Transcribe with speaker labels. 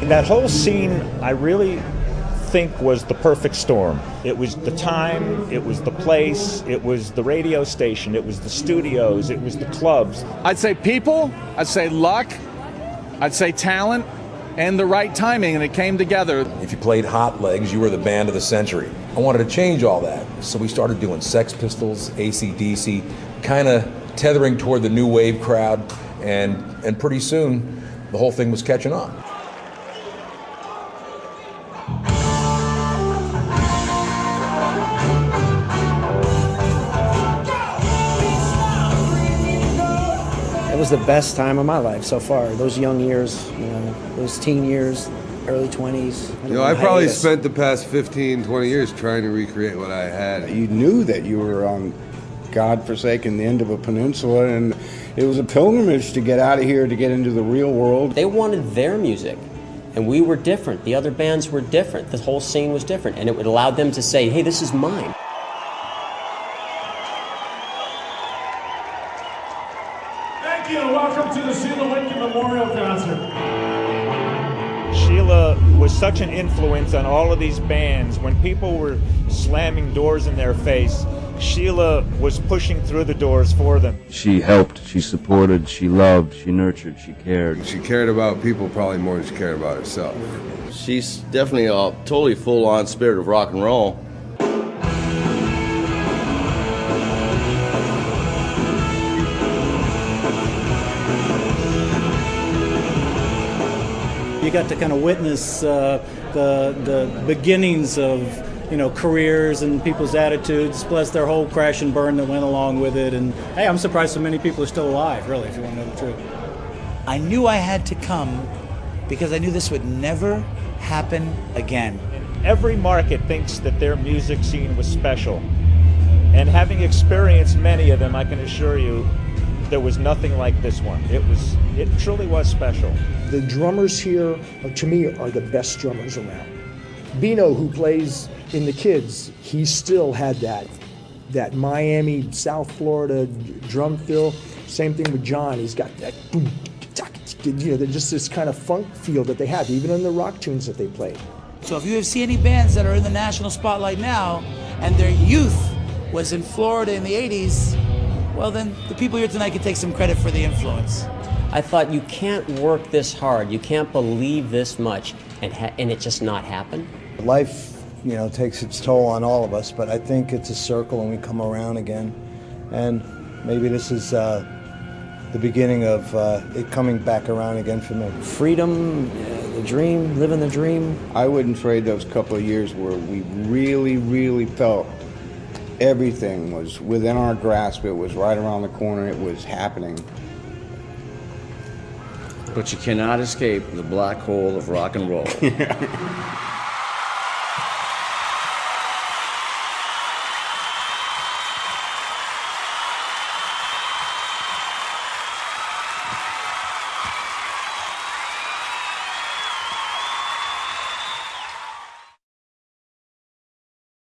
Speaker 1: That whole scene, I really think, was the perfect storm. It was the time, it was the place, it was the radio station, it was the studios, it was the clubs.
Speaker 2: I'd say people, I'd say luck, I'd say talent, and the right timing, and it came together.
Speaker 3: If you played Hot Legs, you were the band of the century. I wanted to change all that, so we started doing Sex Pistols, AC/DC, kind of tethering toward the new wave crowd, and pretty soon the whole thing was catching on.
Speaker 4: It was the best time of my life so far. Those young years, those teen years, early 20s.
Speaker 5: I probably spent the past 15, 20 years trying to recreate what I had.
Speaker 6: You knew that you were on God-forsaken end of a peninsula, and it was a pilgrimage to get out of here, to get into the real world.
Speaker 7: They wanted their music, and we were different. The other bands were different. The whole scene was different, and it would allow them to say, hey, this is mine.
Speaker 8: Thank you. Welcome to the Sheila Lincoln Memorial Concert.
Speaker 1: Sheila was such an influence on all of these bands. When people were slamming doors in their face, Sheila was pushing through the doors for them.
Speaker 9: She helped, she supported, she loved, she nurtured, she cared.
Speaker 5: She cared about people probably more than she cared about herself.
Speaker 10: She's definitely a totally full-on spirit of rock and roll.
Speaker 11: You got to kind of witness the beginnings of careers and people's attitudes, plus their whole crash and burn that went along with it. And hey, I'm surprised so many people are still alive, really, if you want to know the truth.
Speaker 12: I knew I had to come because I knew this would never happen again.
Speaker 1: Every market thinks that their music scene was special. And having experienced many of them, I can assure you, there was nothing like this one. It truly was special.
Speaker 13: The drummers here, to me, are the best drummers around. Bino, who plays in the Kids, he still had that Miami, South Florida drum feel. Same thing with John. He's got that boom, they're just this kind of funk feel that they have, even in the rock tunes that they played.
Speaker 12: So if you see any bands that are in the national spotlight now, and their youth was in Florida in the 80s, well then the people here tonight can take some credit for the influence.
Speaker 7: I thought, you can't work this hard, you can't believe this much, and it just not happen.
Speaker 14: Life, takes its toll on all of us, but I think it's a circle and we come around again. And maybe this is the beginning of it coming back around again for me.
Speaker 4: Freedom, the dream, living the dream.
Speaker 6: I wouldn't trade those couple of years where we really, really felt everything was within our grasp. It was right around the corner. It was happening.
Speaker 10: But you cannot escape the black hole of rock and roll.